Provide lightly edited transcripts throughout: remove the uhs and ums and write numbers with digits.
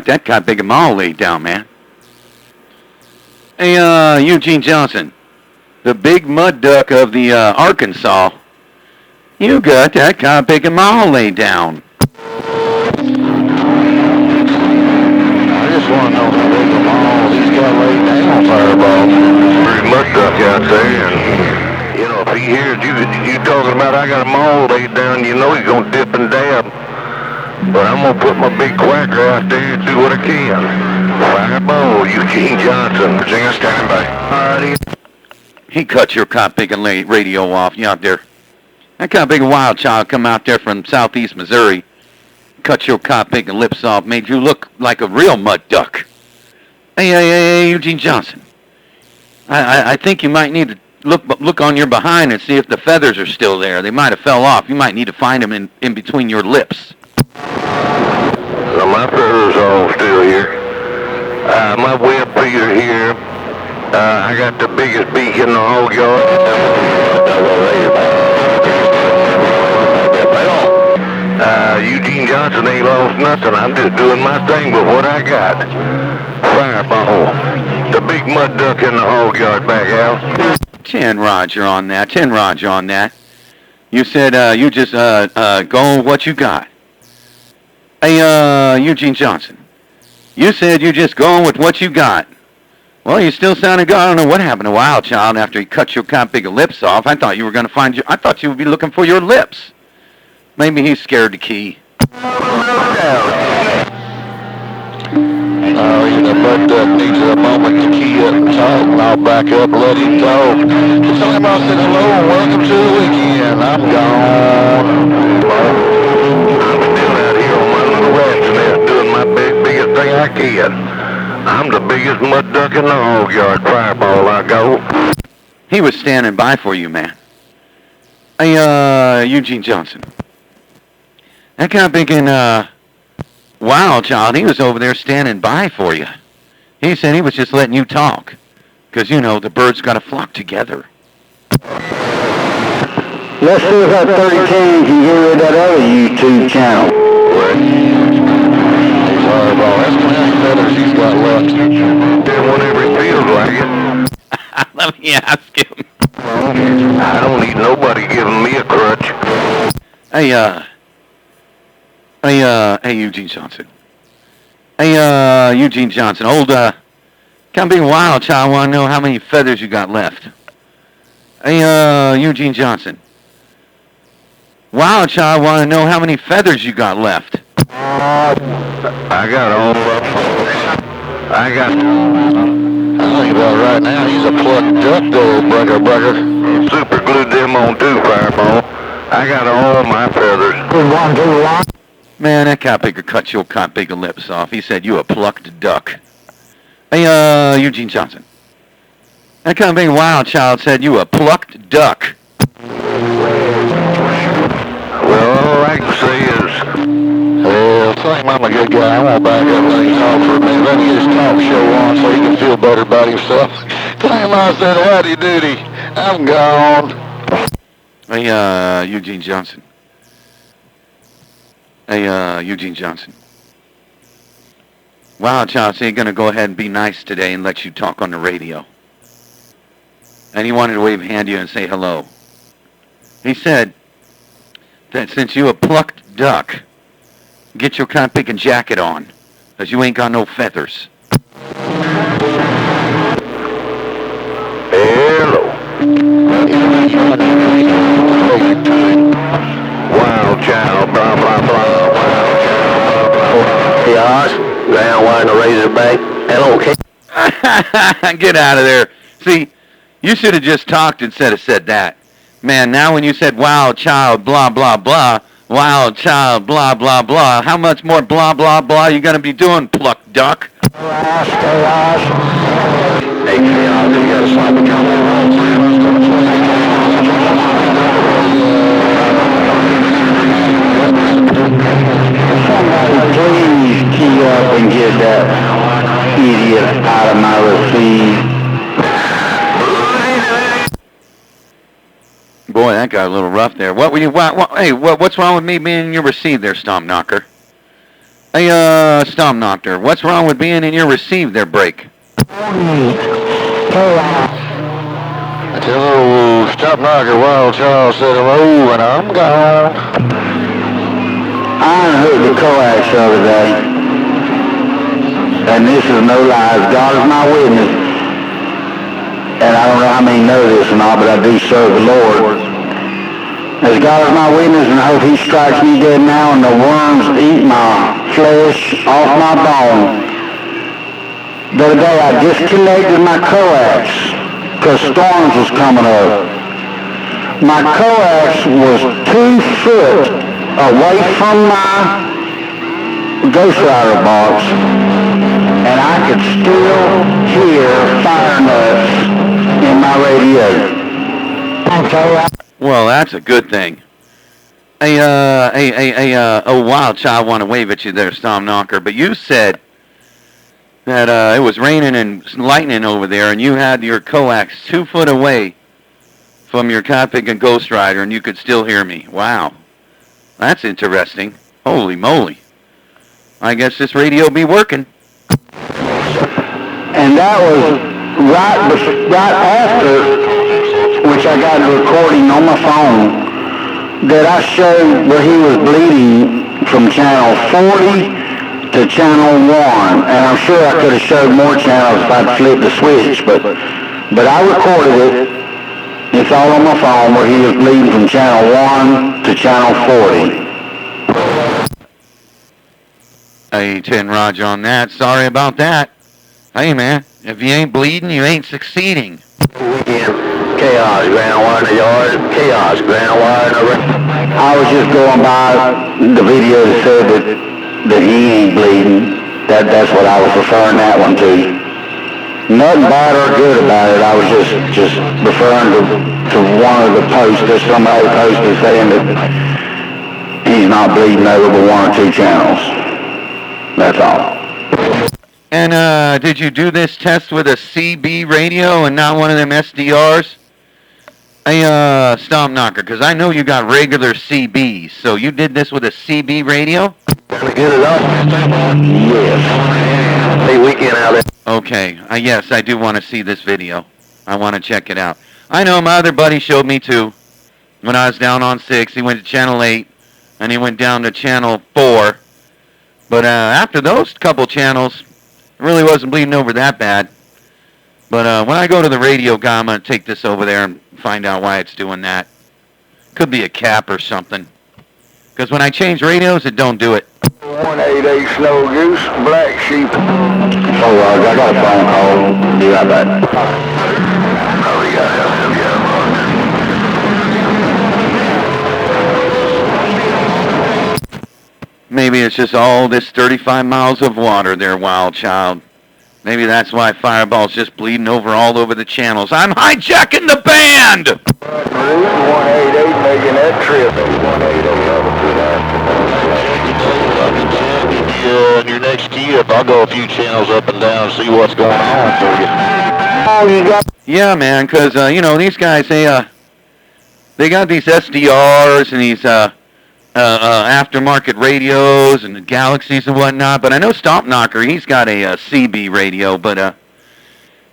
that cop big and all laid down, man. Hey, Eugene Johnson, the big mud duck of the Arkansas. You got that cop big and all laid down. I just want to know how big a mall he's got laid down, Fireball. Pretty mud duck out there, and if he hears you talking about I got a mall laid down, he's gonna dip and dab. But I'm gonna put my big quacker out there and do what I can. Fireball, Eugene Johnson. Virginia, standing by. Alrighty. He cut your cop big and radio off. You out there? That cop big and wild child come out there from southeast Missouri. Cut your cop big and lips off. Made you look like a real mud duck. Hey, Eugene Johnson. I think you might need to look on your behind and see if the feathers are still there. They might have fell off. You might need to find them in between your lips. My feathers are all still here. My web feeder here. I got the biggest beak in the whole yard. Eugene Johnson ain't lost nothing. I'm just doing my thing with what I got. Fireball. The big mud duck in the whole yard back out. 10 Roger on that. 10 Roger on that. You said you just go with what you got. Hey, Eugene Johnson. You said you just going with what you got. Well, you still sounded good. I don't know what happened to Wild Child after he cut your cop big lips off. I thought you were going to find I thought you would be looking for your lips. Maybe he's scared to key. The mud duck needs a moment to key up and talk, and I'll back up and let him talk. Tell him I said hello and welcome to the weekend. I'm gone. I'm still out here on my little ranch nest doing my biggest thing I can. I'm the biggest mud duck in the hog yard. Fireball, I go. He was standing by for you, man. Hey, Eugene Johnson. That guy big and, Wild Child, he was over there standing by for you. He said he was just letting you talk. Because, the birds got to flock together. Let's see if that 30 can hear that other YouTube channel. Fireball, that's plenty feathers he's got left. Whenever it feels like it. Let me ask him. I don't need nobody giving me a crutch. Hey, Eugene Johnson. Hey, Eugene Johnson. Old, kind of big Wild Child want to know how many feathers you got left. Hey, Eugene Johnson. Wild Child want to know how many feathers you got left. I got all of them. I think about right now, he's a plucked duck, though, brugger. Super glued them on too, Fireball. I got all my feathers. Man, that copbigger cut your copbigger lips off. He said you a plucked duck. Hey, Eugene Johnson. That kind of big Wild Child said you a plucked duck. Well, all I can say is... tell him I'm a good guy. I won't back up and let him talk for a minute. Let me get his talk show on so he can feel better about himself. Tell him I said howdy doody. I'm gone. Hey, Eugene Johnson. Hey, Eugene Johnson. Wild Child said he's going to go ahead and be nice today and let you talk on the radio. And he wanted to wave hand you and say hello. He said that since you a plucked duck, get your kind of picking jacket on, because you ain't got no feathers. Hello. Wild Child, blah, blah, blah. Wild Child, blah, blah, blah. Yosh, down wearing a razorback. Hello, King. Get out of there. See, you should have just talked instead of said that. Man, now when you said Wild Child, blah, blah, blah, Wild Child, blah, blah, blah, how much more blah, blah, blah you going to be doing, plucked duck? Hey, Chaos, you got a sloppy comment. Somebody please key up and get that idiot out of my receive. Boy, that got a little rough there. What were you? Hey, what's wrong with me being in your receive there, Stomp Knocker? Hey, Stomp Knocker, what's wrong with being in your receive there, break? Hello, Stomp Knocker, Wild Child said hello, and I'm gone. I heard the coax the other day, and this is no lies. God is my witness, and I don't know how many know this or not, but I do serve the Lord. As God is my witness, and I hope He strikes me dead now, and the worms eat my flesh off my bone. The other day I disconnected my coax because storms was coming up. My coax was 2 foot away from my Ghost Rider box, and I could still hear fire nuts in my radio. Well, that's a good thing. Hey, Wild Child want to wave at you there, Stomp Knocker, but you said that it was raining and lightning over there, and you had your coax 2 foot away from your Coptic and Ghost Rider, and you could still hear me. Wow. That's interesting. Holy moly. I guess this radio be working. And that was right after, which I got a recording on my phone, that I showed where he was bleeding from channel 40 to channel 1. And I'm sure I could have showed more channels if I'd flipped the switch, but I recorded it. It's all on my phone where he was bleeding from channel 1 to channel 40. Hey, 10 Roger on that. Sorry about that. Hey, man, if you ain't bleeding, you ain't succeeding. Chaos, ground wire in the yard. Chaos, ground wire in the room. I was just going by the video that said that he ain't bleeding. That's what I was referring that one to. Nothing bad or good about it. I was just referring to one of the posts. There's somebody posted saying that he's not bleeding over but 1 or 2 channels. That's all. And did you do this test with a CB radio and not one of them SDRs? Hey, Stomp Knocker, because I know you got regular CBs, so you did this with a CB radio? Gonna get it up? Yes. Hey, weekend out there. Okay, yes, I do want to see this video. I want to check it out. I know my other buddy showed me too. When I was down on 6, he went to channel 8, and he went down to channel 4. But after those couple channels, it really wasn't bleeding over that bad. But when I go to the radio guy, I'm going to take this over there and find out why it's doing that. Could be a cap or something. Because when I change radios, it don't do it. 188 Snow Goose, Black Sheep. Oh, I got a phone call. Be right back. Oh, we got help. Maybe it's just all this 35 miles of water there, Wild Child. Maybe that's why Fireball's just bleeding all over the channels. I'm hijacking the band! Route 188 making that trip. 188. In your next key up, I'll go a few channels up and down and see what's going on for you. Oh, you got... Yeah, man, because, these guys, they got these SDRs and these, aftermarket radios and the Galaxies and whatnot, but I know Stomp Knocker, he's got a CB radio, but I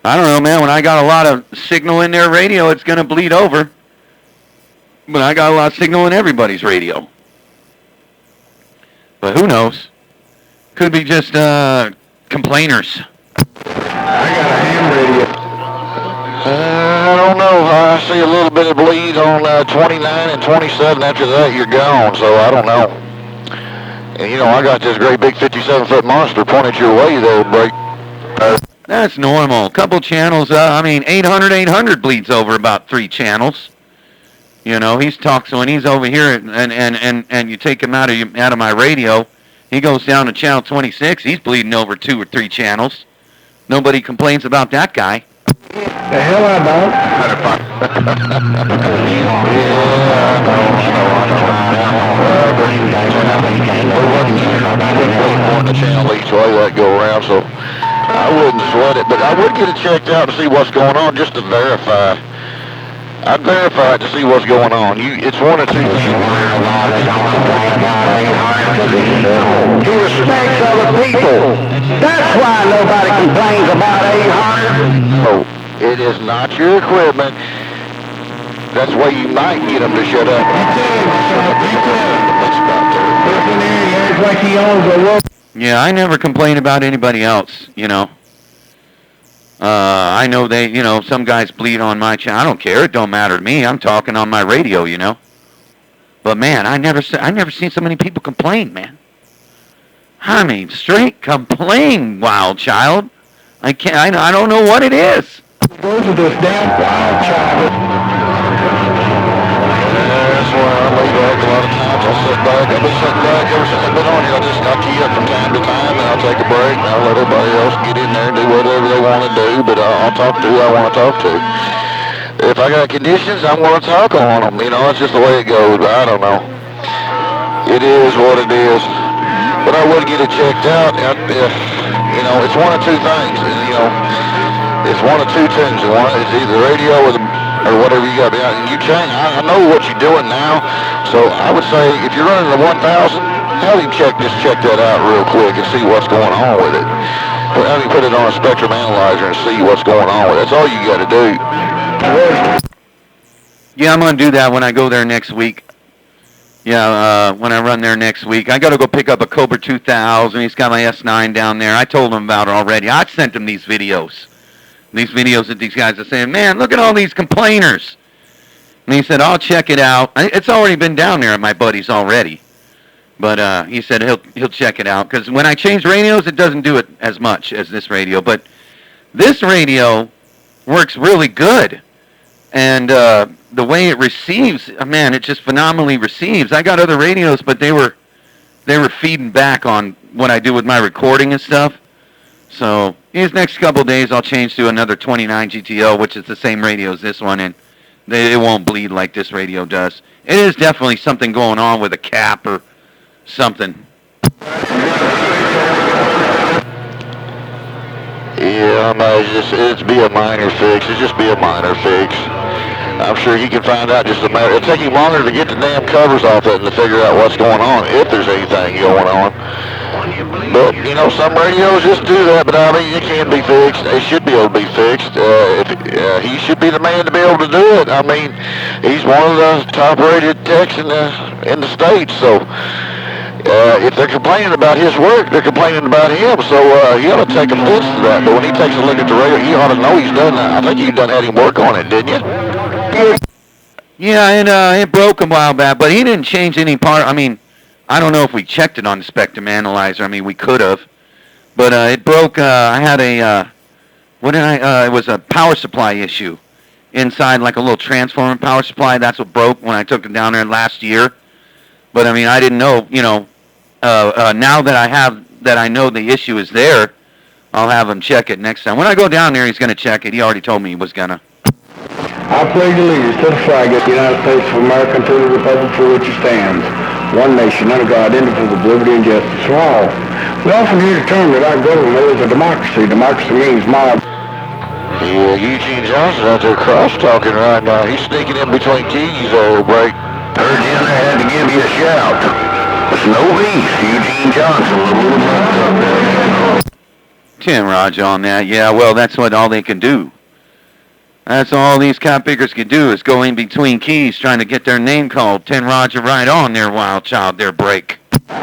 don't know, man, when I got a lot of signal in their radio, it's going to bleed over. But I got a lot of signal in everybody's radio. But who knows? Could be just complainers. I got a ham radio. I don't know. I see a little bit of bleed on 29 and 27. After that, you're gone. So I don't know. And I got this great big 57-foot monster pointed your way there, Break. That's normal. Couple channels. 800 bleeds over about 3 channels. He's talks when he's over here, and you take him out of my radio. He goes down to channel 26. He's bleeding over 2 or 3 channels. Nobody complains about that guy. The hell I don't. On the channel each way that go around, so I wouldn't sweat it, but I would get it checked out to see what's going on just to verify. I'd verify it to see what's going on. It's one or two things. He respects other people. That's why nobody complains about 800. Oh, it is not your equipment. That's why you might get them to shut up. Yeah, I never complain about anybody else, you know. I know they, you know, some guys bleed on my channel. I don't care. It don't matter to me. I'm talking on my radio, you know. But man, I never seen so many people complain, man. I mean, straight complain, Wild Child. I don't know what it is. Those are this damn Wild Child. That's why I lay back a lot of times. I'll sit back. I've been sitting back ever since I've been on here. I'll key up from time to time, and I'll take a break, and I'll let everybody else get in there and do whatever they want to do, but I'll talk to who I want to talk to. If I got conditions, I'm going to talk on them. You know, it's just the way it goes. I don't know. It is what it is. But I would get it checked out. You know, it's one of two things. You know, it's one of two things. It's either the radio or whatever you got. And you change. I know what you're doing now. So I would say if you're running the 1000, have him check that out real quick and see what's going on with it. Have him put it on a spectrum analyzer and see what's going on with it. That's all you got to do. Yeah, I'm going to do that when I go there next week. Yeah, when I run there next week. I got to go pick up a Cobra 2000. He's got my S9 down there. I told him about it already. I sent him these videos. These videos that these guys are saying, man, look at all these complainers. And he said, I'll check it out. It's already been down there at my buddy's already. But he said he'll check it out. Because when I change radios, it doesn't do it as much as this radio. But this radio works really good. And the way it receives, man, it just phenomenally receives. I got other radios, but they were feeding back on what I do with my recording and stuff. So these next couple of days, I'll change to another 29 GTO, which is the same radio as this one, and it won't bleed like this radio does. It is definitely something going on with a cap or something. Yeah, it'd be a minor fix. It'd just be a minor fix. I'm sure he can find out just a matter. It'll take him longer to get the damn covers off it and to figure out what's going on, if there's anything going on. But, you know, some radios just do that, but I mean, it can be fixed. It should be able to be fixed. He should be the man to be able to do it. I mean, he's one of the top-rated techs in the States, so if they're complaining about his work, they're complaining about him, so he ought to take offense to that. But when he takes a look at the radio, he ought to know he's done that. I think you had him work on it, didn't you? Yeah, and it broke a while back, but he didn't change any part. I mean, I don't know if we checked it on the spectrum analyzer. I mean, we could have, but it broke. I had a it was a power supply issue inside, like a little transformer power supply. That's what broke when I took it down there last year. But I mean, I didn't know. You know, now that I know the issue is there, I'll have him check it next time. When I go down there, he's going to check it. He already told me he was gonna. I pledge allegiance to the flag of the United States of America and to the republic for which it stands, one nation, under God, indivisible, with liberty and justice for all. We often hear the term that our government is a democracy. Democracy means mob. Yeah, Eugene Johnson out there cross-talking right now. He's sneaking in between keys there, break. Heard you and I had to give you a shout. It's no beast, Eugene Johnson, the little month up there. Tim Roger on that. Yeah, well, that's what all they can do. That's all these cop pickers can do is go in between keys trying to get their name called. 10 Roger right on there, Wild Child, their break. Same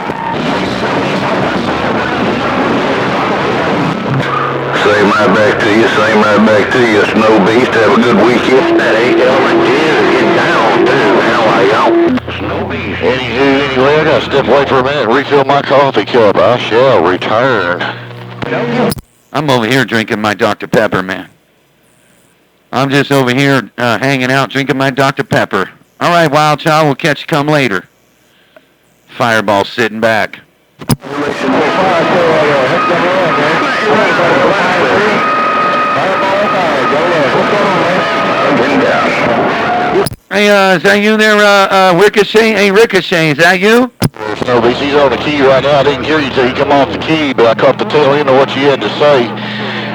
right back to you, same right back to you. Snow Beast, have a good weekend. That 8 element is getting down, too. How are y'all? Snow Beast. Anyway, I gotta step away for a minute and refill my coffee cup. I shall return. I'm over here drinking my Dr. Pepper, man. I'm just over here hanging out, drinking my Dr. Pepper. All right, Wild Child, we'll catch you come later. Fireball sitting back. Hey, is that you there, Ricochet? Hey, Ricochet, is that you? No, he's on the key right now. I didn't hear you till you come off the key, but I caught the tail end of what you had to say.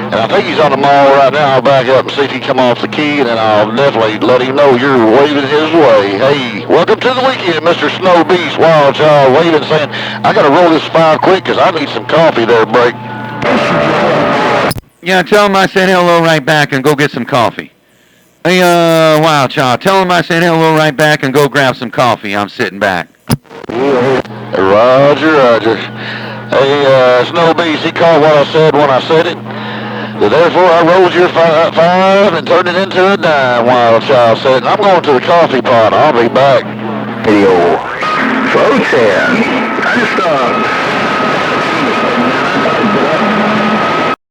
And I think he's on the mall right now. I'll back up and see if he come off the key, and then I'll definitely let him know you're waving his way. Hey, welcome to the weekend, Mr. Snow Beast. Wild Child waving, saying, I got to roll this file quick because I need some coffee there, Break. Yeah, tell him I said hello right back and go get some coffee. Hey, Wild Child, tell him I said hello right back and go grab some coffee. I'm sitting back. Roger, Roger. Hey, Snow Beast, he caught what I said when I said it. So therefore, I rolled your five and turned it into a dime, Wild Child said. And I'm going to the coffee pot. I'll be back. Video. Folks, I just,